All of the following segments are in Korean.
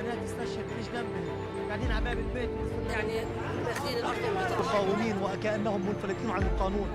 خليها تستشهد مش جنبي قاعدين على باب البيت يعني تأثير الأرض مقاومين وكأنهم منفلتين عن القانون.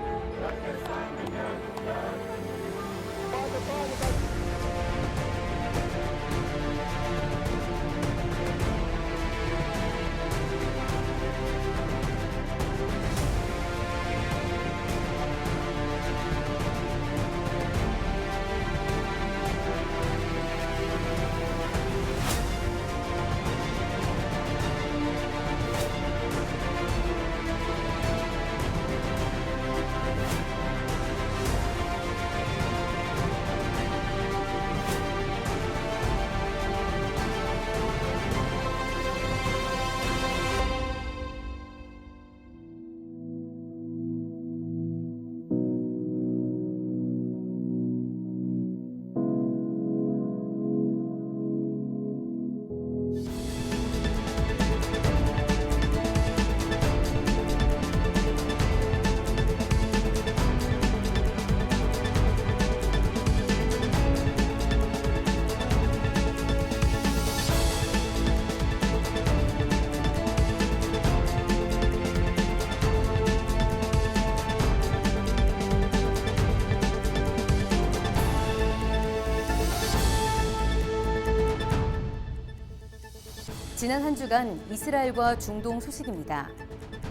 지난 한 주간 이스라엘과 중동 소식입니다.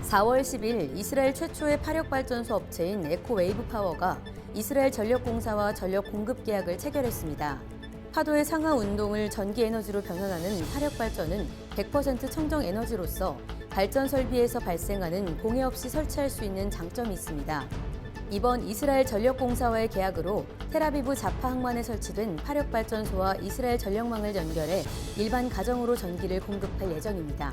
4월 10일 이스라엘 최초의 파력발전소 업체인 에코웨이브 파워가 이스라엘 전력공사와 전력 공급 계약을 체결했습니다. 파도의 상하 운동을 전기 에너지로 변환하는 파력발전은 100% 청정 에너지로서 발전 설비에서 발생하는 공해 없이 설치할 수 있는 장점이 있습니다. 이번 이스라엘 전력공사와의 계약으로 텔아비브 자파 항만에 설치된 파력발전소와 이스라엘 전력망을 연결해 일반 가정으로 전기를 공급할 예정입니다.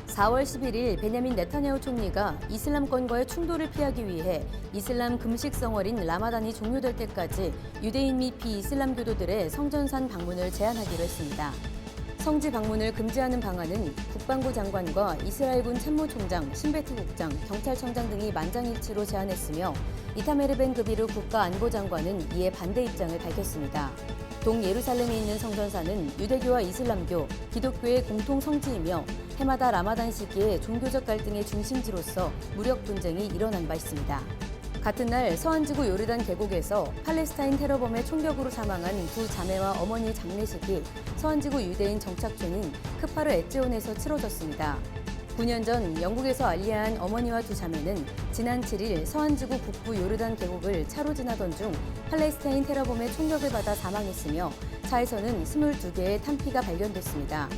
4월 11일 베냐민 네타냐후 총리가 이슬람권과의 충돌을 피하기 위해 이슬람 금식성월인 라마단이 종료될 때까지 유대인 및 비이슬람 교도들의 성전산 방문을 제한하기로 했습니다. 성지 방문을 금지하는 방안은 국방부 장관과 이스라엘군 참모총장, 신베트 국장, 경찰청장 등이 만장일치로 제안했으며 이타메르 벤 그비르 국가안보장관은 이에 반대 입장을 밝혔습니다. 동예루살렘에 있는 성전사는 유대교와 이슬람교, 기독교의 공통 성지이며 해마다 라마단 시기에 종교적 갈등의 중심지로서 무력 분쟁이 일어난 바 있습니다. 같은 날 서안지구 요르단 계곡에서 팔레스타인 테러범의 총격으로 사망한 두 자매와 어머니의 장례식이 서안지구 유대인 정착촌인 크파르 엣제온에서 치러졌습니다. 9년 전 영국에서 알리아한 어머니와 두 자매는 지난 7일 서안지구 북부 요르단 계곡을 차로 지나던 중 팔레스타인 테러범의 총격을 받아 사망했으며 차에서는 22개의 탄피가 발견됐습니다.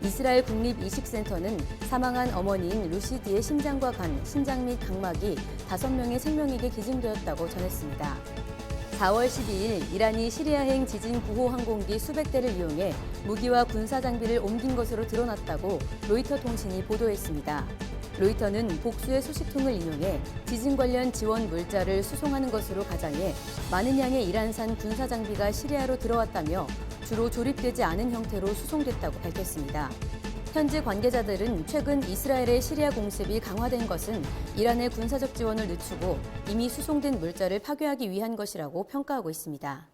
이스라엘 국립이식센터는 사망한 어머니인 루시드의 심장과 간, 신장 및 각막이 5명의 생명에게 기증되었다고 전했습니다. 4월 12일 이란이 시리아행 지진 구호 항공기 수백 대를 이용해 무기와 군사 장비를 옮긴 것으로 드러났다고 로이터 통신이 보도했습니다. 로이터는 복수의 소식통을 인용해 지진 관련 지원 물자를 수송하는 것으로 가정해 많은 양의 이란산 군사 장비가 시리아로 들어왔다며 주로 조립되지 않은 형태로 수송됐다고 밝혔습니다. 현지 관계자들은 최근 이스라엘의 시리아 공습이 강화된 것은 이란의 군사적 지원을 늦추고 이미 수송된 물자를 파괴하기 위한 것이라고 평가하고 있습니다.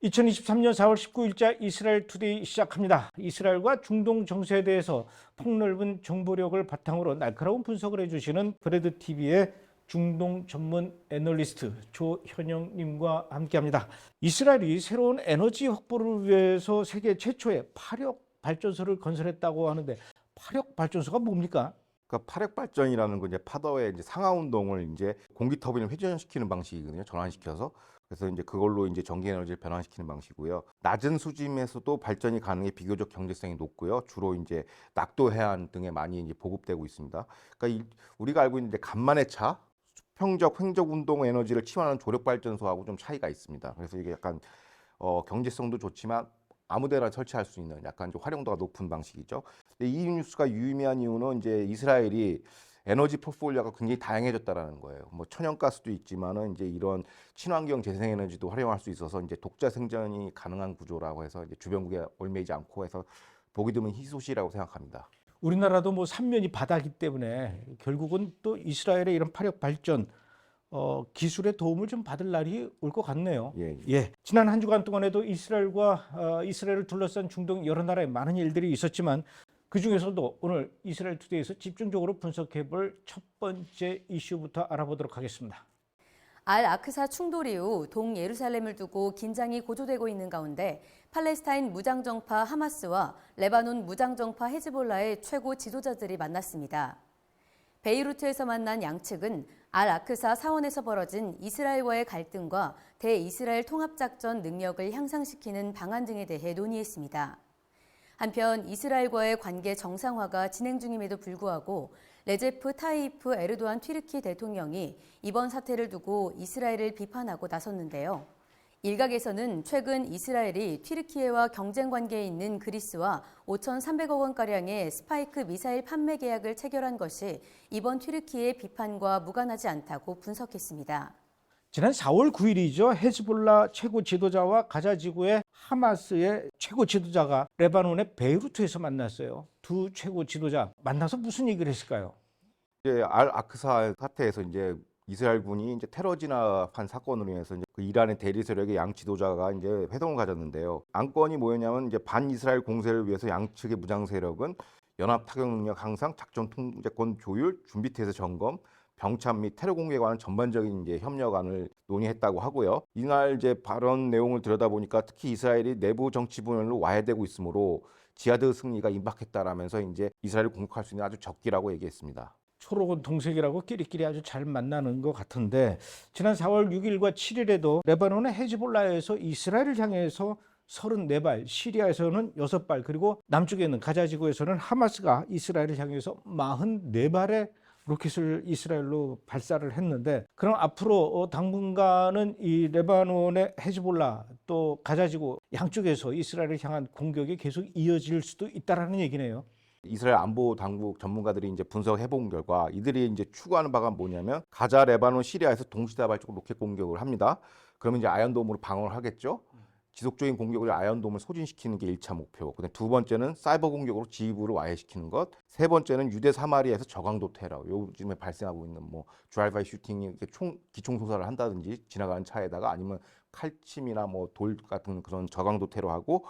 2023년 4월 19일자 이스라엘 투데이 시작합니다. 이스라엘과 중동 정세에 대해서 폭넓은 정보력을 바탕으로 날카로운 분석을 해주시는 브레드TV의 중동 전문 애널리스트 조현영님과 함께합니다. 이스라엘이 새로운 에너지 확보를 위해서 세계 최초의 파력 발전소를 건설했다고 하는데 파력 발전소가 뭡니까? 그러니까 파력 발전이라는 건 이제 파도의 이제 상하 운동을 이제 공기 터빈을 회전시키는 방식이거든요. 전환시켜서. 그래서 이제 그걸로 이제 전기 에너지를 변환시키는 방식이고요. 낮은 수심에서도 발전이 가능해 비교적 경제성이 높고요. 주로 이제 낙도 해안 등에 많이 이제 보급되고 있습니다. 그러니까 우리가 알고 있는 이제 간만의 차, 수평적 횡적 운동 에너지를 치환하는 조력 발전소하고 좀 차이가 있습니다. 그래서 이게 약간 경제성도 좋지만 아무데나 설치할 수 있는 약간 좀 활용도가 높은 방식이죠. 근데 이 뉴스가 유의미한 이유는 이제 이스라엘이 에너지 포트폴리오가 굉장히 다양해졌다라는 거예요. 뭐 천연가스도 있지만은 이제 이런 친환경 재생에너지도 활용할 수 있어서 이제 독자 생존이 가능한 구조라고 해서 이제 주변국에 얽매이지 않고 해서 보기 드문 희소식이라고 생각합니다. 우리나라도 뭐 삼면이 바다기 때문에 결국은 또 이스라엘의 이런 파력 발전 기술의 도움을 좀 받을 날이 올 것 같네요. 예. 예, 지난 한 주간 동안에도 이스라엘을 둘러싼 중동 여러 나라에 많은 일들이 있었지만 그 중에서도 오늘 이스라엘 투데이에서 집중적으로 분석해볼 첫 번째 이슈부터 알아보도록 하겠습니다. 알 아크사 충돌 이후 동예루살렘을 두고 긴장이 고조되고 있는 가운데 팔레스타인 무장정파 하마스와 레바논 무장정파 헤즈볼라의 최고 지도자들이 만났습니다. 베이루트에서 만난 양측은 알 아크사 사원에서 벌어진 이스라엘과의 갈등과 대이스라엘 통합작전 능력을 향상시키는 방안 등에 대해 논의했습니다. 한편 이스라엘과의 관계 정상화가 진행 중임에도 불구하고 레제프 타이프 에르도안 튀르키 대통령이 이번 사태를 두고 이스라엘을 비판하고 나섰는데요. 일각에서는 최근 이스라엘이 튀르키예와 경쟁 관계에 있는 그리스와 5,300억 원가량의 스파이크 미사일 판매 계약을 체결한 것이 이번 튀르키예 비판과 무관하지 않다고 분석했습니다. 지난 4월 9일이죠. 헤즈볼라 최고 지도자와 가자 지구의 하마스의 최고 지도자가 레바논의 베이루트에서 만났어요. 두 최고 지도자 만나서 무슨 얘기를 했을까요? 이제 알 아크사 사태에서 이제 이스라엘군이 이제 테러 진압한 사건으로 인해서 이제 그 이란의 대리 세력의 양 지도자가 이제 회동을 가졌는데요. 안건이 뭐였냐면 이제 반이스라엘 공세를 위해서 양측의 무장 세력은 연합 타격 능력 향상, 작전 통제권 조율, 준비 태세 점검, 병참 및 테러 공개에 관한 전반적인 이제 협력안을 논의했다고 하고요. 이날 이제 발언 내용을 들여다보니까 특히 이스라엘이 내부 정치 분열로 와해되고 있으므로 지하드 승리가 임박했다라면서 이제 이스라엘을 공격할 수 있는 아주 적기라고 얘기했습니다. 초록은 동색이라고 끼리끼리 아주 잘 만나는 것 같은데 지난 4월 6일과 7일에도 레바논의 헤즈볼라에서 이스라엘을 향해서 34발, 시리아에서는 6발, 그리고 남쪽에 있는 가자 지구에서는 하마스가 이스라엘을 향해서 44발의 로켓을 이스라엘로 발사를 했는데 그럼 앞으로 당분간은 이 레바논의 헤즈볼라 또 가자 지구 양쪽에서 이스라엘을 향한 공격이 계속 이어질 수도 있다라는 얘기네요. 이스라엘 안보 당국 전문가들이 이제 분석해 본 결과 이들이 이제 추구하는 바가 뭐냐면 가자, 레바논, 시리아에서 동시다발적으로 로켓 공격을 합니다. 그러면 이제 아이언돔으로 방어를 하겠죠. 지속적인 공격을 아이언돔을 소진시키는 게 1차 목표. 그다음 두 번째는 사이버 공격으로 지휘부를 와해시키는 것. 세 번째는 유대 사마리아에서 저강도 테러. 요즘에 발생하고 있는 뭐 드라이브 슈팅 이렇게 기총 소사를 한다든지 지나가는 차에다가 아니면 칼침이나 뭐 돌 같은 그런 저강도 테러하고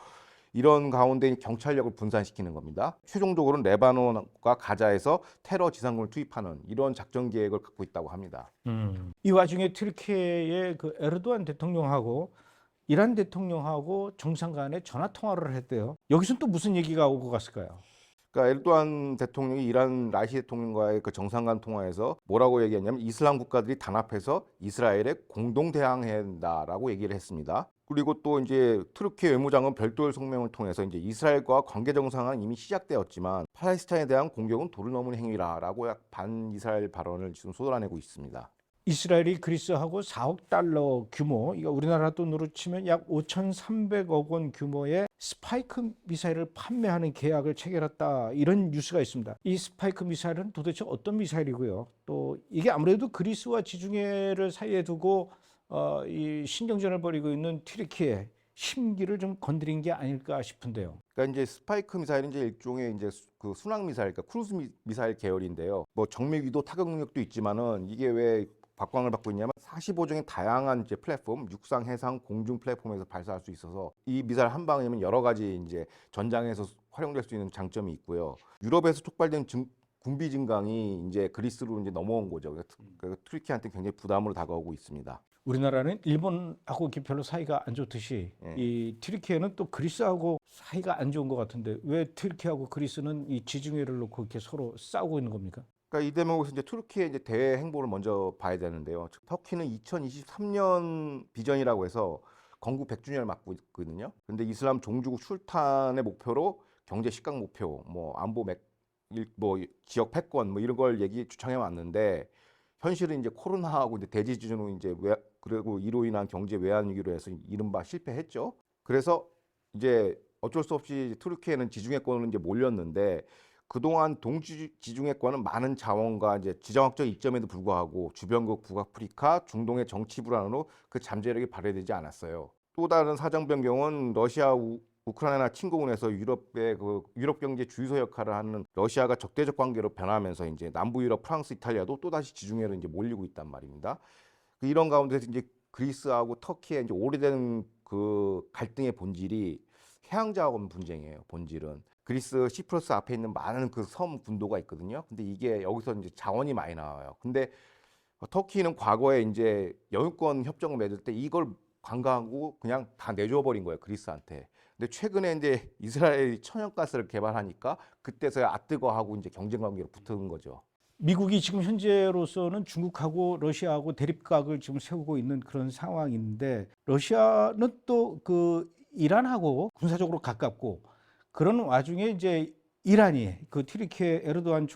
이런 가운데 경찰력을 분산시키는 겁니다. 최종적으로는 레바논과 가자에서 테러 지상군을 투입하는 이런 작전 계획을 갖고 있다고 합니다. 이 와중에 튀르키예의 그 에르도안 대통령하고 이란 대통령하고 정상 간에 전화 통화를 했대요. 여기서 또 무슨 얘기가 오고 갔을까요? 그러니까 에르도안 대통령이 이란 라이시 대통령과의 그 정상 간 통화에서 뭐라고 얘기했냐면 이슬람 국가들이 단합해서 이스라엘에 공동 대항해야 한다라고 얘기를 했습니다. 그리고 또 이제 튀르키예 외무장은 별도의 성명을 통해서 이제 이스라엘과 관계 정상화는 이미 시작되었지만 팔레스타인에 대한 공격은 도를 넘은 행위라라고 반이스라엘 발언을 지금 쏟아내고 있습니다. 이스라엘이 그리스하고 4억 달러 규모, 이거 우리나라 돈으로 치면 약 5,300억 원 규모의 스파이크 미사일을 판매하는 계약을 체결했다. 이런 뉴스가 있습니다. 이 스파이크 미사일은 도대체 어떤 미사일이고요? 또 이게 아무래도 그리스와 지중해를 사이에 두고 이 신경전을 벌이고 있는 튀르키예 심기를 좀 건드린 게 아닐까 싶은데요. 그러니까 이제 스파이크 미사일은 이제 일종의 이제 그 순항 미사일, 그러니까 크루즈 미사일 계열인데요. 뭐 정밀 위도 타격 능력도 있지만은 이게 왜 박광을 받고 있냐면 45종의 다양한 이제 플랫폼, 육상, 해상, 공중 플랫폼에서 발사할 수 있어서 이 미사일 한 방이면 여러 가지 이제 전장에서 활용될 수 있는 장점이 있고요. 유럽에서 촉발된 군비 증강이 이제 그리스로 이제 넘어온 거죠. 그래서 튀르키예한테 굉장히 부담으로 다가오고 있습니다. 우리나라는 일본하고 별로 사이가 안 좋듯이 이 튀르키예는 또 그리스하고 사이가 안 좋은 것 같은데 왜 튀르키예하고 그리스는 이 지중해를 놓고 이렇게 서로 싸우고 있는 겁니까? 그러니까 이 대목에서 이제 튀르키예 이제 대외 행보를 먼저 봐야 되는데요. 터키는 2023년 비전이라고 해서 건국 100주년을 맞고 있거든요. 근데 이슬람 종주국 술탄의 목표로 경제 식강 목표, 뭐 안보 뭐 지역 패권 뭐 이런 걸 주창해 왔는데 현실은 이제 코로나하고 이제 대지진으로 이제 그리고 이로 인한 경제 외환 위기로 해서 이른바 실패했죠. 그래서 이제 어쩔 수 없이 튀르키예는 지중해권으로 이제 몰렸는데 그동안 동지중해권은 많은 자원과 이제 지정학적 이점에도 불구하고 주변국 북아프리카, 중동의 정치 불안으로 그 잠재력이 발휘되지 않았어요. 또 다른 사정 변경은 러시아 우크라이나 침공을 해서 유럽의 그 유럽 경제 주유소 역할을 하는 러시아가 적대적 관계로 변하면서 이제 남부 유럽, 프랑스, 이탈리아도 또 다시 지중해로 이제 몰리고 있단 말입니다. 이런 가운데서 이제 그리스하고 터키의 이제 오래된 그 갈등의 본질이 해양자원 분쟁이에요. 본질은 그리스 시프러스 앞에 있는 많은 그 섬 군도가 있거든요. 근데 이게 여기서 이제 자원이 많이 나와요. 근데 터키는 과거에 이제 영유권 협정을 맺을 때 이걸 관광하고 그냥 다 내줘 버린 거예요. 그리스한테. 근데 최근에 이제 이스라엘이 천연가스를 개발하니까 그때서야 아뜨거하고 이제 경쟁 관계로 붙은 거죠. 미국이 지금 현재로서는 중국하고 러시아하고 대립각을 지금 세우고 있는 그런 상황인데 러시아는 또 그 이란하고 군사적으로 가깝고 그런 와중에 이제 이란이 그 튀르키예 에르도안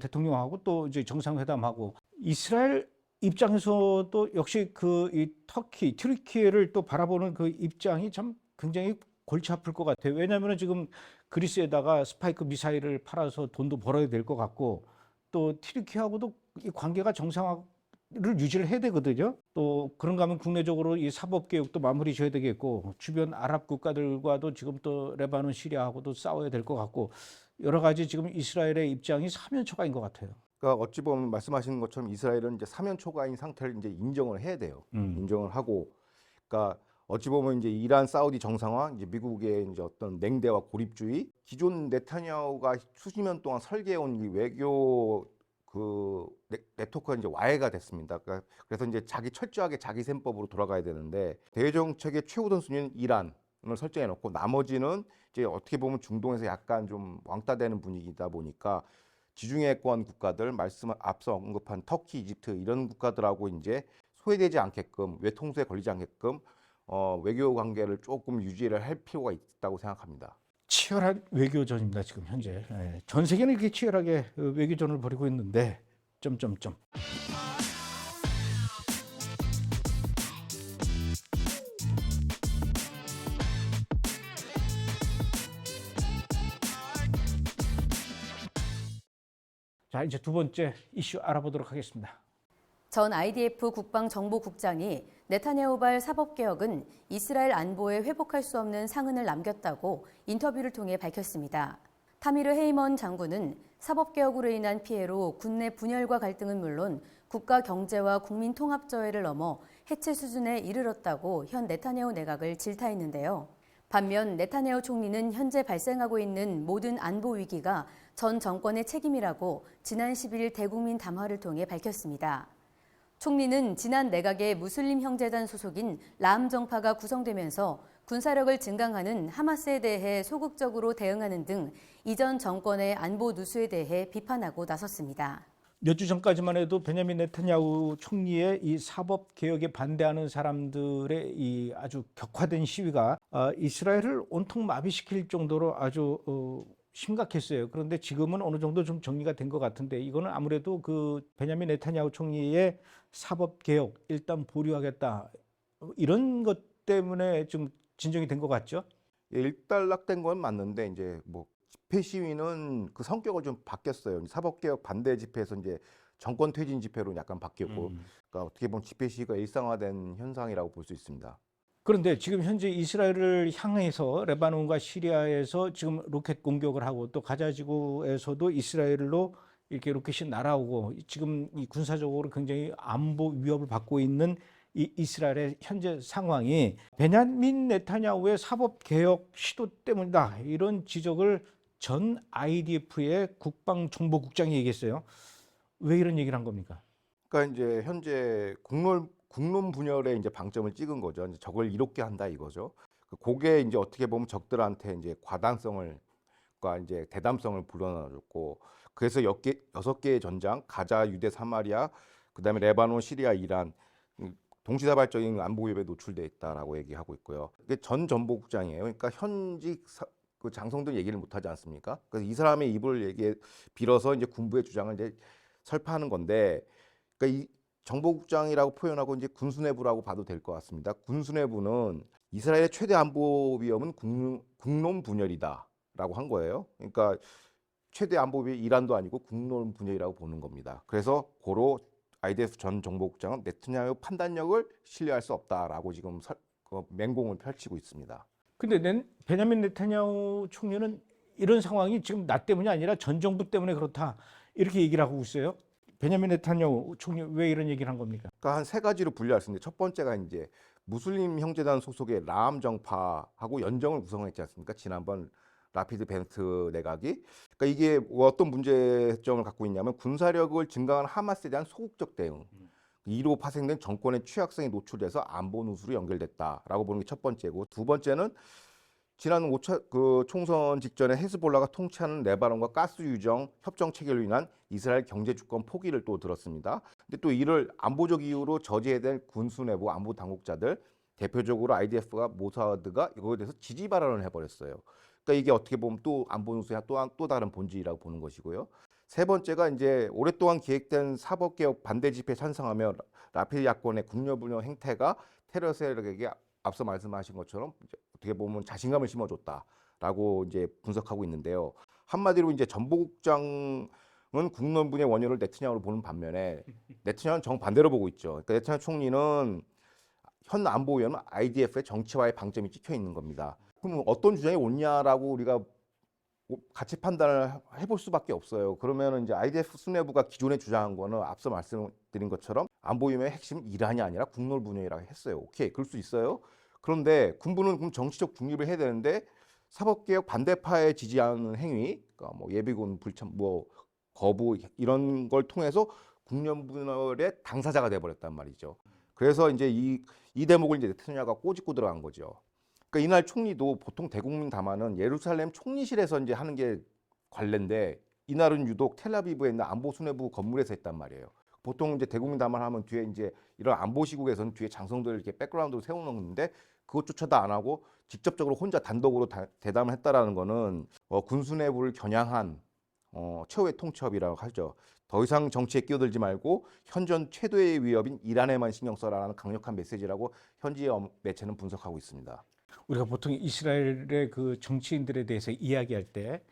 대통령하고 또 이제 정상회담하고 이스라엘 입장에서도 역시 그 이 터키, 튀르키예를 또 바라보는 그 입장이 참 굉장히 골치 아플 것 같아요. 왜냐하면 지금 그리스에다가 스파이크 미사일을 팔아서 돈도 벌어야 될 것 같고 또 튀르키예하고도 이 관계가 정상화를 유지를 해야 되거든요. 또 그런가 하면 국내적으로 이 사법 개혁도 마무리 지어야 되겠고 주변 아랍 국가들과도 지금 또 레바논, 시리아하고도 싸워야 될 것 같고 여러 가지 지금 이스라엘의 입장이 사면초가인 것 같아요. 그러니까 어찌 보면 말씀하신 것처럼 이스라엘은 이제 사면초가인 상태를 이제 인정을 해야 돼요. 인정을 하고, 그러니까 어찌 보면 이제 이란, 사우디 정상화, 이제 미국의 이제 어떤 냉대와 고립주의, 기존 네타냐후가 수십 년 동안 설계해온 이 외교 그 네트워크가 이제 와해가 됐습니다. 그러니까 그래서 이제 철저하게 자기 셈법으로 돌아가야 되는데 대정책의 최우선 순위는 이란을 설정해 놓고 나머지는 이제 어떻게 보면 중동에서 약간 좀 왕따되는 분위기다 보니까 지중해권 국가들 앞서 언급한 터키, 이집트 이런 국가들하고 이제 소외되지 않게끔 외통수에 걸리지 않게끔 외교 관계를 조금 유지를 할 필요가 있다고 생각합니다. 치열한 외교전입니다. 지금 현재 전 세계는 이렇게 치열하게 외교전을 벌이고 있는데 점점점. 자, 이제 두 번째 이슈 알아보도록 하겠습니다. 전 IDF 국방정보국장이 네타냐후발 사법개혁은 이스라엘 안보에 회복할 수 없는 상흔을 남겼다고 인터뷰를 통해 밝혔습니다. 타미르 헤이먼 장군은 사법개혁으로 인한 피해로 군내 분열과 갈등은 물론 국가 경제와 국민 통합저해를 넘어 해체 수준에 이르렀다고 현 네타냐후 내각을 질타했는데요. 반면 네타냐후 총리는 현재 발생하고 있는 모든 안보 위기가 전 정권의 책임이라고 지난 10일 대국민 담화를 통해 밝혔습니다. 총리는 지난 내각의 무슬림 형제단 소속인 라암 정파가 구성되면서 군사력을 증강하는 하마스에 대해 소극적으로 대응하는 등 이전 정권의 안보 누수에 대해 비판하고 나섰습니다. 몇 주 전까지만 해도 베냐민 네타냐후 총리의 이 사법 개혁에 반대하는 사람들의 이 아주 격화된 시위가 이스라엘을 온통 마비시킬 정도로 아주 심각했어요. 그런데 지금은 어느 정도 좀 정리가 된 것 같은데 이거는 아무래도 그 베냐민 네타냐후 총리의 사법 개혁 일단 보류하겠다 이런 것 때문에 좀 진정이 된 것 같죠? 예, 일단락된 건 맞는데 이제 뭐 집회 시위는 그 성격을 좀 바뀌었어요. 사법개혁 반대 집회에서 이제 정권 퇴진 집회로 약간 바뀌었고, 그러니까 어떻게 보면 집회 시위가 일상화된 현상이라고 볼 수 있습니다. 그런데 지금 현재 이스라엘을 향해서 레바논과 시리아에서 지금 로켓 공격을 하고 또 가자 지구에서도 이스라엘로 이렇게 로켓이 날아오고 지금 이 군사적으로 굉장히 안보 위협을 받고 있는 이 이스라엘의 현재 상황이 베냐민 네타냐후의 사법 개혁 시도 때문이다 이런 지적을 전 IDF의 국방정보국장이 얘기했어요. 왜 이런 얘기를 한 겁니까? 그러니까 이제 현재 국론 분열에 이제 방점을 찍은 거죠. 이제 적을 이롭게 한다 이거죠. 그게 이제 어떻게 보면 적들한테 이제 과단성과 이제 대담성을 불어넣어줬고, 그래서 6개의 전장, 가자, 유대, 사마리아, 그다음에 레바논, 시리아, 이란 동시다발적인 안보 위협에 노출돼 있다라고 얘기하고 있고요. 이게 전 정보국장이에요. 그러니까 현직 그 장성들 얘기를 못하지 않습니까? 그래서 이 사람의 입을 빌어서 이제 군부의 주장을 이제 설파하는 건데, 그러니까 이 정보국장이라고 표현하고 이제 군수뇌부라고 봐도 될 것 같습니다. 군수뇌부는 이스라엘의 최대 안보 위험은 국론 분열이다라고 한 거예요. 그러니까 최대 안보 위협이 이란도 아니고 국론 분열이라고 보는 겁니다. 그래서 고로 IDF 전 정보국장은 네타냐후 판단력을 신뢰할 수 없다라고 지금 맹공을 펼치고 있습니다. 근데 베냐민 네타냐후 총리는 이런 상황이 지금 나 때문이 아니라 전 정부 때문에 그렇다 이렇게 얘기를 하고 있어요. 베냐민 네타냐후 총리 왜 이런 얘기를 한 겁니까? 그러니까 한 세 가지로 분류할 수 있는데 첫 번째가 이제 무슬림 형제단 소속의 라암 정파하고 연정을 구성했지 않습니까? 지난번 라피드 베네트 내각이. 그러니까 이게 어떤 문제점을 갖고 있냐면 군사력을 증강한 하마스에 대한 소극적 대응. 이로 파생된 정권의 취약성이 노출돼서 안보 누수로 연결됐다라고 보는 게 첫 번째고, 두 번째는 지난 5차 총선 직전에 헤즈볼라가 통치하는 레바논과 가스 유정 협정 체결로 인한 이스라엘 경제 주권 포기를 또 들었습니다. 근데 또 이를 안보적 이유로 저지해야 될 군수 내부 안보 당국자들, 대표적으로 IDF가 모사드가 이거에 대해서 지지 발언을 해버렸어요. 그러니까 이게 어떻게 보면 또 안보 누수의 또 다른 본질이라고 보는 것이고요. 세 번째가 이제 오랫동안 계획된 사법개혁 반대 집회에 찬성하며 라피드 야권의 국려분열 행태가 테러 세력에게 앞서 말씀하신 것처럼 이제 어떻게 보면 자신감을 심어줬다라고 이제 분석하고 있는데요. 한마디로 이제 전보국장은 국론분의 원인을 네트냐후로 보는 반면에 네트냐후는 정반대로 보고 있죠. 그러니까 네트냐후 총리는 현 안보위원은 IDF의 정치와의 방점이 찍혀 있는 겁니다. 그럼 어떤 주장이 옳냐라고 우리가 같이 판단을 해볼 수밖에 없어요. 그러면 이제 IDF 수뇌부가 기존에 주장한 거는 앞서 말씀드린 것처럼 안보위원회의 핵심은 이란이 아니라 국론 분열이라고 했어요. 오케이, 그럴 수 있어요. 그런데 군부는 그럼 정치적 중립을 해야 되는데 사법개혁 반대파에 지지하는 행위, 그러니까 뭐 예비군 불참, 뭐 거부 이런 걸 통해서 국론 분열의 당사자가 돼버렸단 말이죠. 그래서 이제 이 대목을 이제 네타냐후가 꼬집고 들어간 거죠. 그러니까 이날 총리도 보통 대국민 담화는 예루살렘 총리실에서 이제 하는 게 관례인데 이날은 유독 텔아비브에 있는 안보 수뇌부 건물에서 했단 말이에요. 보통 이제 대국민 담화를 하면 뒤에 이제 이런 안보 시국에서는 뒤에 장성들을 이렇게 백그라운드로 세워놓는데 그것조차도 안 하고 직접적으로 혼자 단독으로 대담을 했다라는 거는 군수 내부를 겨냥한 최후의 통첩이라고 하죠. 더 이상 정치에 끼어들지 말고 현존 최대의 위협인 이란에만 신경 써라라는 강력한 메시지라고 현지 매체는 분석하고 있습니다. 우리가 보통 이스라엘의 그 정치인들에 대해서 이야기할 때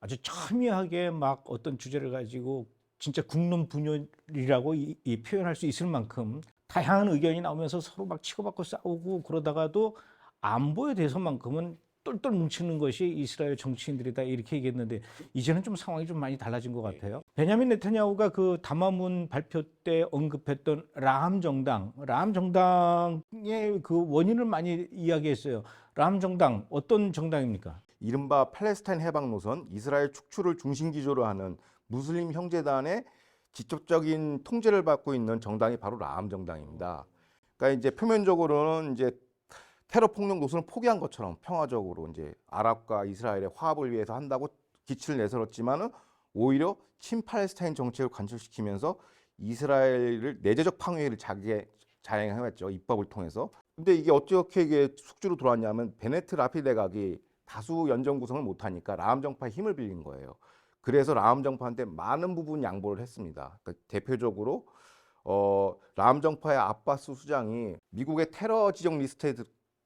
아주 첨예하게 막 어떤 주제를 가지고 진짜 국론 분열이라고 이 표현할 수 있을 만큼 다양한 의견이 나오면서 서로 막 치고받고 싸우고 그러다가도 안보에 대해서만큼은 똘똘 뭉치는 것이 이스라엘 정치인들이다 이렇게 얘기했는데 이제는 좀 상황이 좀 많이 달라진 것 같아요. 베냐민 네타냐후가 그 담화문 발표 때 언급했던 라함 정당의 그 원인을 많이 이야기했어요. 라함 정당 어떤 정당입니까? 이른바 팔레스타인 해방 노선, 이스라엘 축출을 중심 기조로 하는 무슬림 형제단의 직접적인 통제를 받고 있는 정당이 바로 라함 정당입니다. 그러니까 이제 표면적으로는 이제 테러 폭력 노선을 포기한 것처럼 평화적으로 이제 아랍과 이스라엘의 화합을 위해서 한다고 기치를 내세웠지만은 오히려 친팔레스타인 정책을 관철시키면서 이스라엘을 내재적 방위를 자행해왔죠. 입법을 통해서. 근데 이게 어떻게 이게 숙주로 들어왔냐면 베네트 라피드 내각이 다수 연정 구성을 못하니까 라함 정파의 힘을 빌린 거예요. 그래서 라함 정파한테 많은 부분 양보를 했습니다. 그러니까 대표적으로 라함 정파의 아바스 수장이 미국의 테러 지정 리스트에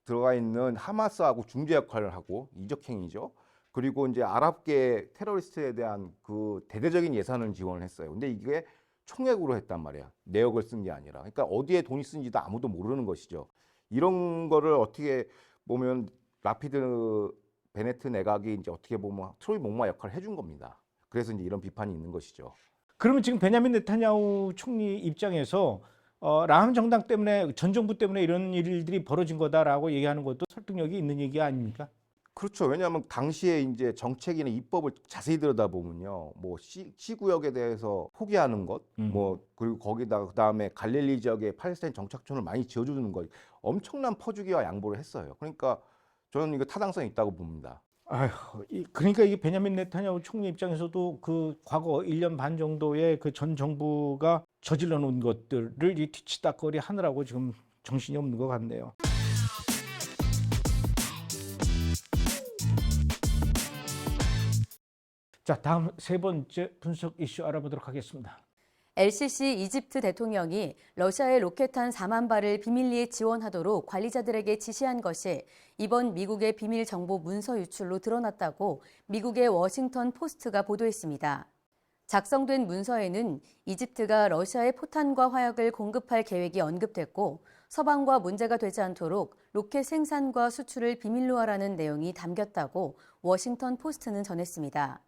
들어가 있는 하마스하고 중재 역할을 하고 이적행위죠. 그리고 이제 아랍계 테러리스트에 대한 그 대대적인 예산을 지원을 했어요. 근데 이게 총액으로 했단 말이야. 내역을 쓴 게 아니라. 그러니까 어디에 돈이 쓴지도 아무도 모르는 것이죠. 이런 거를 어떻게 보면 라피드 베네트 내각이 이제 어떻게 보면 트로이 목마 역할을 해준 겁니다. 그래서 이제 이런 비판이 있는 것이죠. 그러면 지금 베냐민 네타냐후 총리 입장에서 라함 정당 때문에 전 정부 때문에 이런 일들이 벌어진 거다라고 얘기하는 것도 설득력이 있는 얘기 아닙니까? 그렇죠. 왜냐하면 당시에 이제 정책이나 입법을 자세히 들여다보면요, 뭐 시구역에 대해서 포기하는 것, 뭐 그리고 거기다 그 다음에 갈릴리 지역에 팔레스타인 정착촌을 많이 지어주는 것, 엄청난 퍼주기와 양보를 했어요. 그러니까 저는 이거 타당성이 있다고 봅니다. 그러니까 이게 베냐민 네타냐후 총리 입장에서도 그 과거 1년 반 정도의 그 전 정부가 저질러 놓은 것들을 이 뒤치다거리 하느라고 지금 정신이 없는 것 같네요. 자, 다음 세 번째 분석 이슈 알아보도록 하겠습니다. LCC 이집트 대통령이 러시아의 로켓탄 4만 발을 비밀리에 지원하도록 관리자들에게 지시한 것이 이번 미국의 비밀 정보 문서 유출로 드러났다고 미국의 워싱턴 포스트가 보도했습니다. 작성된 문서에는 이집트가 러시아에 포탄과 화약을 공급할 계획이 언급됐고 서방과 문제가 되지 않도록 로켓 생산과 수출을 비밀로 하라는 내용이 담겼다고 워싱턴 포스트는 전했습니다.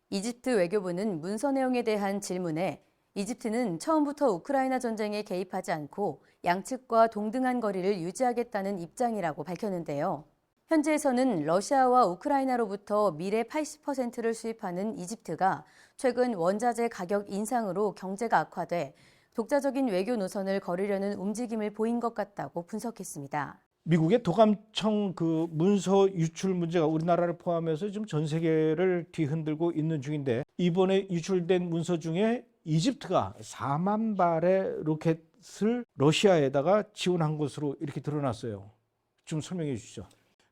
이집트 외교부는 문서 내용에 대한 질문에 이집트는 처음부터 우크라이나 전쟁에 개입하지 않고 양측과 동등한 거리를 유지하겠다는 입장이라고 밝혔는데요. 현지에서는 러시아와 우크라이나로부터 밀의 80%를 수입하는 이집트가 최근 원자재 가격 인상으로 경제가 악화돼 독자적인 외교 노선을 걸으려는 움직임을 보인 것 같다고 분석했습니다. 미국의 도감청 그 문서 유출 문제가 우리나라를 포함해서 지금 전 세계를 뒤흔들고 있는 중인데, 이번에 유출된 문서 중에 이집트가 4만 발의 로켓을 러시아에다가 지원한 것으로 이렇게 드러났어요. 좀 설명해 주시죠.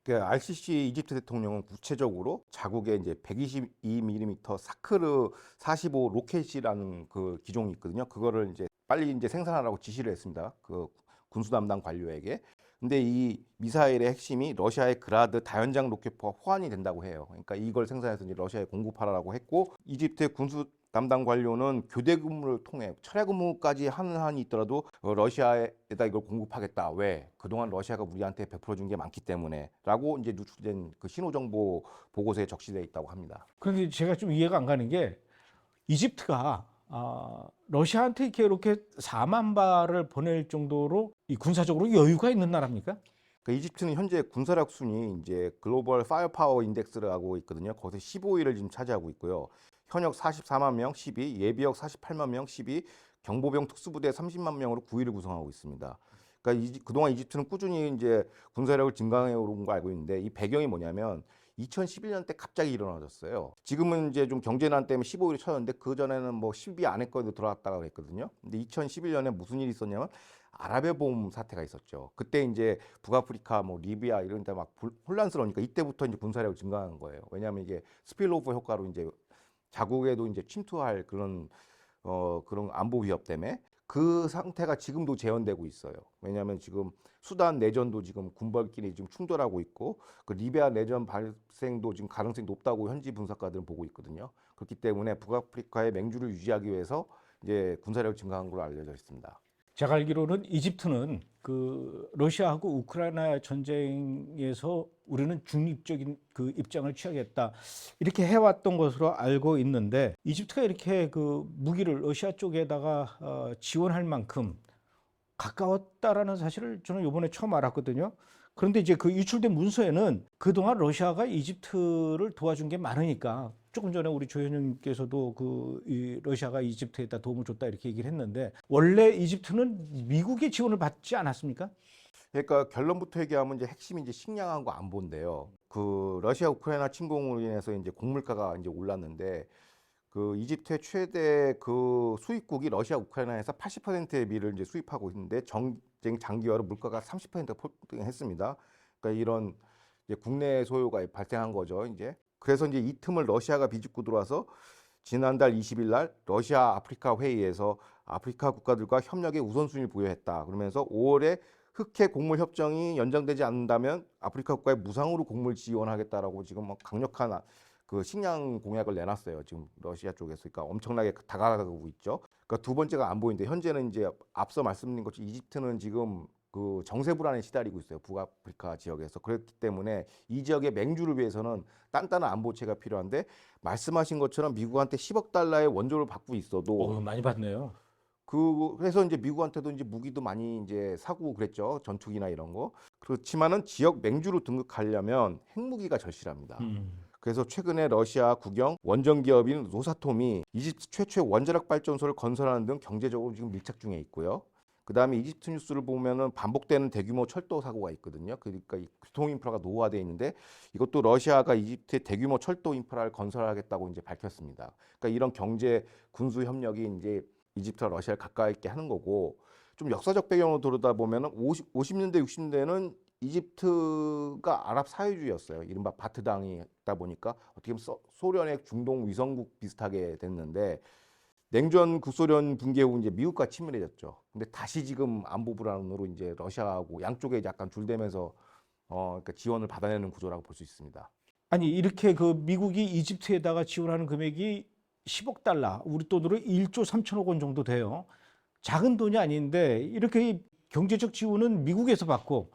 RCC 이집트 대통령은 구체적으로 자국에 이제 122mm 사크르 45 로켓이라는 그 기종이 있거든요. 그거를 이제 빨리 이제 생산하라고 지시를 했습니다. 그 군수 담당 관료에게. 근데 이 미사일의 핵심이 러시아의 그라드 다연장 로켓포와 호환이 된다고 해요. 그러니까 이걸 생산해서 이제 러시아에 공급하라고 했고, 이집트의 군수 담당 관료는 교대 근무를 통해 철야 근무까지 하는 한이 있더라도 러시아에다 이걸 공급하겠다. 왜? 그동안 러시아가 우리한테 베풀어 준 게 많기 때문에라고 이제 누출된 그 신호 정보 보고서에 적시되어 있다고 합니다. 그런데 제가 좀 이해가 안 가는 게, 이집트가 러시아한테 이렇게 4만 발을 보낼 정도로 이 군사적으로 여유가 있는 나라입니까? 그러니까 이집트는 현재 군사력 순위 이제 글로벌 파이어파워 인덱스라고 있거든요. 거기서 15위를 지금 차지하고 있고요. 현역 44만 명 10위, 예비역 48만 명 10위, 경보병 특수부대 30만 명으로 9위를 구성하고 있습니다. 그러니까 그동안 이집트는 꾸준히 이제 군사력을 증강해 오른 거 알고 있는데, 이 배경이 뭐냐면 2011년 때 갑자기 일어나졌어요. 지금은 이제 좀 경제난 때문에 15위를 쳐졌는데, 그 전에는 뭐 10위 안에까지도 들어왔다가 그랬거든요. 근데 2011년에 무슨 일이 있었냐면 아랍의 봄 사태가 있었죠. 그때 이제 북아프리카, 뭐 리비아 이런 데 막 혼란스러우니까 이때부터 이제 군사력을 증강한 거예요. 왜냐하면 이게 스필오버 효과로 이제 자국에도 이제 침투할 그런 안보 위협 때문에 그 상태가 지금도 재현되고 있어요. 왜냐하면 지금 수단 내전도 지금 군벌끼리 지금 충돌하고 있고, 그 리비아 내전 발생도 지금 가능성이 높다고 현지 분석가들은 보고 있거든요. 그렇기 때문에 북아프리카의 맹주를 유지하기 위해서 이제 군사력을 증강한 걸로 알려져 있습니다. 제가 알기로는 이집트는 그 러시아하고 우크라이나 전쟁에서 우리는 중립적인 그 입장을 취하겠다, 이렇게 해왔던 것으로 알고 있는데, 이집트가 이렇게 그 무기를 러시아 쪽에다가 지원할 만큼 가까웠다라는 사실을 저는 이번에 처음 알았거든요. 그런데 이제 그 유출된 문서에는 그동안 러시아가 이집트를 도와준 게 많으니까, 조금 전에 우리 조현영께서도 이 러시아가 이집트에다 도움을 줬다 이렇게 얘기를 했는데, 원래 이집트는 미국의 지원을 받지 않았습니까? 그러니까 결론부터 얘기하면 이제 핵심이 이제 식량하고 안보인데요. 그 러시아 우크라이나 침공으로 인해서 이제 곡물가가 이제 올랐는데, 그 이집트의 최대 그 수입국이 러시아 우크라이나에서 80%의 밀을 이제 수입하고 있는데, 전쟁 장기화로 물가가 30% 폭등했습니다. 그러니까 이런 이제 국내 소요가 발생한 거죠, 이제. 그래서 이제 이 틈을 러시아가 비집고 들어와서 지난달 20일 날 러시아 아프리카 회의에서 아프리카 국가들과 협력에 우선순위를 부여했다. 그러면서 5월에 흑해 곡물 협정이 연장되지 않는다면 아프리카 국가에 무상으로 곡물 지원하겠다라고 지금 막 강력한 그 식량 공약을 내놨어요. 지금 러시아 쪽에서. 그러니까 엄청나게 다가가고 있죠. 그러니까 두 번째가 안보인데, 현재는 이제 앞서 말씀드린 것처럼 이집트는 지금 그 정세 불안에 시달리고 있어요. 북아프리카 지역에서. 그렇기 때문에 이 지역의 맹주를 위해서는 단단한 안보체가 필요한데, 말씀하신 것처럼 미국한테 10억 달러의 원조를 받고 있어도 많이 받네요. 그래서 이제 미국한테도 이제 무기도 많이 이제 사고 그랬죠. 전투기나 이런 거. 그렇지만은 지역 맹주로 등극하려면 핵무기가 절실합니다. 그래서 최근에 러시아 국영 원전 기업인 로사톰이 이집트 최초의 원자력 발전소를 건설하는 등 경제적으로 지금 밀착 중에 있고요. 그다음에 이집트 뉴스를 보면은 반복되는 대규모 철도 사고가 있거든요. 그러니까 이 교통 인프라가 노후화되어 있는데, 이것도 러시아가 이집트의 대규모 철도 인프라를 건설하겠다고 이제 밝혔습니다. 그러니까 이런 경제 군수 협력이 이제 이집트와 러시아를 가까이 있게 하는 거고, 좀 역사적 배경으로 돌아다 보면은 50년대 60년대는 이집트가 아랍 사회주의였어요. 이른바 바트당이 있다 보니까 어떻게 보면 소련의 중동 위성국 비슷하게 됐는데, 냉전 구소련 붕괴 후 이제 미국과 친밀해졌죠. 근데 다시 지금 안보 불안으로 이제 러시아하고 양쪽에 약간 줄대면서 그러니까 지원을 받아내는 구조라고 볼 수 있습니다. 아니, 이렇게 그 미국이 이집트에다가 지원하는 금액이 10억 달러, 우리 돈으로 1조 3천억 원 정도 돼요. 작은 돈이 아닌데, 이렇게 경제적 지원은 미국에서 받고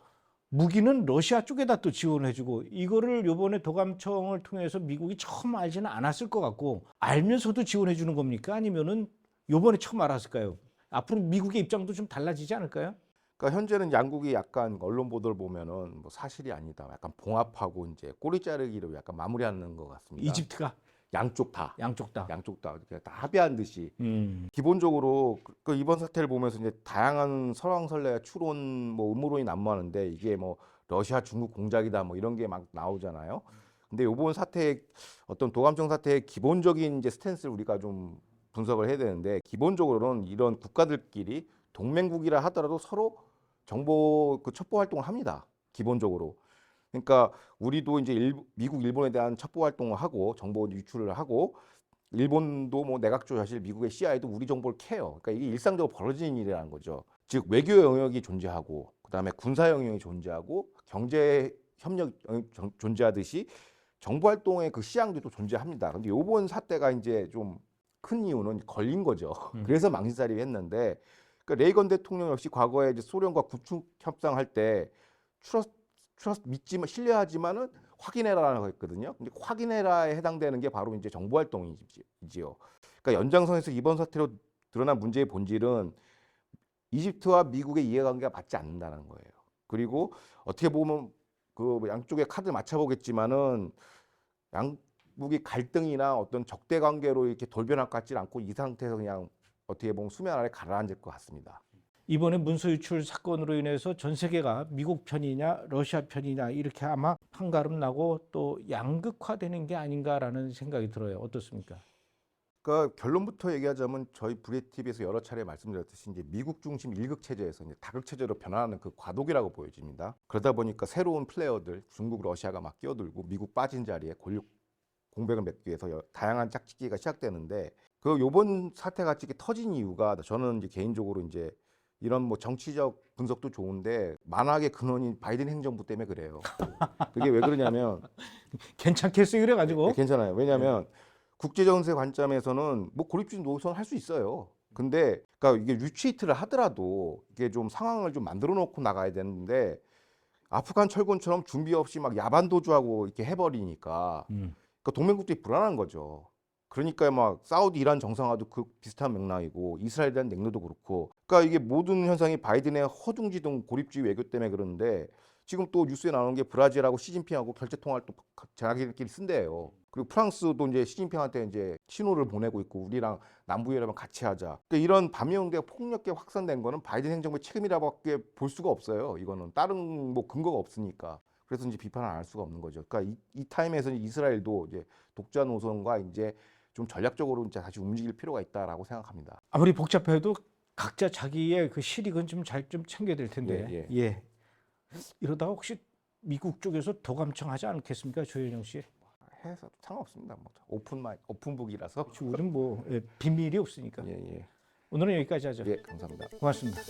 무기는 러시아 쪽에다 또 지원을 해주고, 이거를 요번에 도감청을 통해서 미국이 처음 알지는 않았을 것 같고, 알면서도 지원해 주는 겁니까? 아니면은 요번에 처음 알았을까요? 앞으로 미국의 입장도 좀 달라지지 않을까요? 그러니까 현재는 양국이 약간 언론 보도를 보면은 뭐 사실이 아니다. 약간 봉합하고 이제 꼬리 자르기로 약간 마무리하는 것 같습니다. 이집트가 양쪽 다. 양쪽 다. 양쪽 다 합의한 듯이 기본적으로 그 이번 사태를 보면서 이제 다양한 설왕설래 추론 뭐 음모론이 난무하는데 이게 뭐 러시아 중국 공작이다 뭐 이런 게 막 나오잖아요. 근데 이번 사태의 어떤 도감청 사태의 기본적인 이제 스탠스를 우리가 좀 분석을 해야 되는데 기본적으로는 이런 국가들끼리 동맹국이라 하더라도 서로 정보 그 첩보 활동을 합니다. 기본적으로. 그러니까 우리도 이제 미국, 일본에 대한 첩보 활동을 하고 정보 유출을 하고 일본도 뭐 내각조 사실 미국의 CIA도 우리 정보를 캐요. 그러니까 이게 일상적으로 벌어지는 일이라는 거죠. 즉 외교 영역이 존재하고 그다음에 군사 영역이 존재하고 경제 협력 영역이 존재하듯이 정보 활동의 그 시장도 또 존재합니다. 근데 요번 사태가 이제 좀 큰 이유는 걸린 거죠. 그래서 망신살이 했는데 그러니까 레이건 대통령 역시 과거에 이제 소련과 구축 협상할 때 트러스트 믿지만 신뢰하지만은 확인해라라고 했거든요. 근데 확인해라에 해당되는 게 바로 이제 정보 활동이지요. 그러니까 연장선에서 이번 사태로 드러난 문제의 본질은 이집트와 미국의 이해관계가 맞지 않는다는 거예요. 그리고 어떻게 보면 그 양쪽의 카드를 맞춰보겠지만은 양국이 갈등이나 어떤 적대 관계로 이렇게 돌변할 것 같지 않고 이 상태에서 그냥 어떻게 보면 수면 아래 가라앉을 것 같습니다. 이번에 문서 유출 사건으로 인해서 전 세계가 미국 편이냐 러시아 편이냐 이렇게 아마 판가름 나고 또 양극화되는 게 아닌가라는 생각이 들어요. 어떻습니까? 그러니까 결론부터 얘기하자면 저희 브레TV에서 여러 차례 말씀드렸듯이 이제 미국 중심 일극 체제에서 이제 다극 체제로 변화하는 그 과도기라고 보여집니다. 그러다 보니까 새로운 플레이어들 중국, 러시아가 막 끼어들고 미국 빠진 자리에 공백을 맺기 위해서 다양한 짝짓기가 시작되는데 그 요번 사태 같이 터진 이유가 저는 이제 개인적으로 이제 이런 뭐 정치적 분석도 좋은데 만악의 근원이 바이든 행정부 때문에 그래요. 그게 왜 그러냐면 괜찮겠어요 그래가지고 네, 괜찮아요. 왜냐하면 국제정세 관점에서는 뭐 고립주의 노선 할 수 있어요. 근데 그러니까 이게 유치이트를 하더라도 이게 좀 상황을 좀 만들어 놓고 나가야 되는데 아프간 철군처럼 준비 없이 막 야반 도주하고 이렇게 해버리니까 그러니까 동맹국들이 불안한 거죠. 그러니까 막 사우디 이란 정상화도 그 비슷한 맥락이고 이스라엘에 대한 냉로도 그렇고 그러니까 이게 모든 현상이 바이든의 허둥지둥 고립주의 외교 때문에 그러는데 지금 또 뉴스에 나오는 게 브라질하고 시진핑하고 결제 통화를 또 자기들끼리 쓴대요. 그리고 프랑스도 이제 시진핑한테 이제 신호를 보내고 있고 우리랑 남북연합은 같이 하자. 그러니까 이런 반미형대가 폭력계 확산된 거는 바이든 행정부의 책임이라고밖에 볼 수가 없어요. 이거는 다른 뭐 근거가 없으니까. 그래서 이제 비판을 안 할 수가 없는 거죠. 그러니까 이 타임에서 이스라엘도 이제 독자 노선과 이제 좀 전략적으로 이제 다시 움직일 필요가 있다라고 생각합니다. 아무리 복잡해도 각자 자기의 그 실익은 좀 잘 좀 챙겨야 될 텐데. 예. 이러다가 혹시 미국 쪽에서 도감청하지 않겠습니까, 조현영 씨? 해서 상관없습니다. 뭐 오픈북이라서. 우리는 뭐 비밀이 없으니까. 예. 오늘은 여기까지 하죠. 예, 감사합니다. 고맙습니다.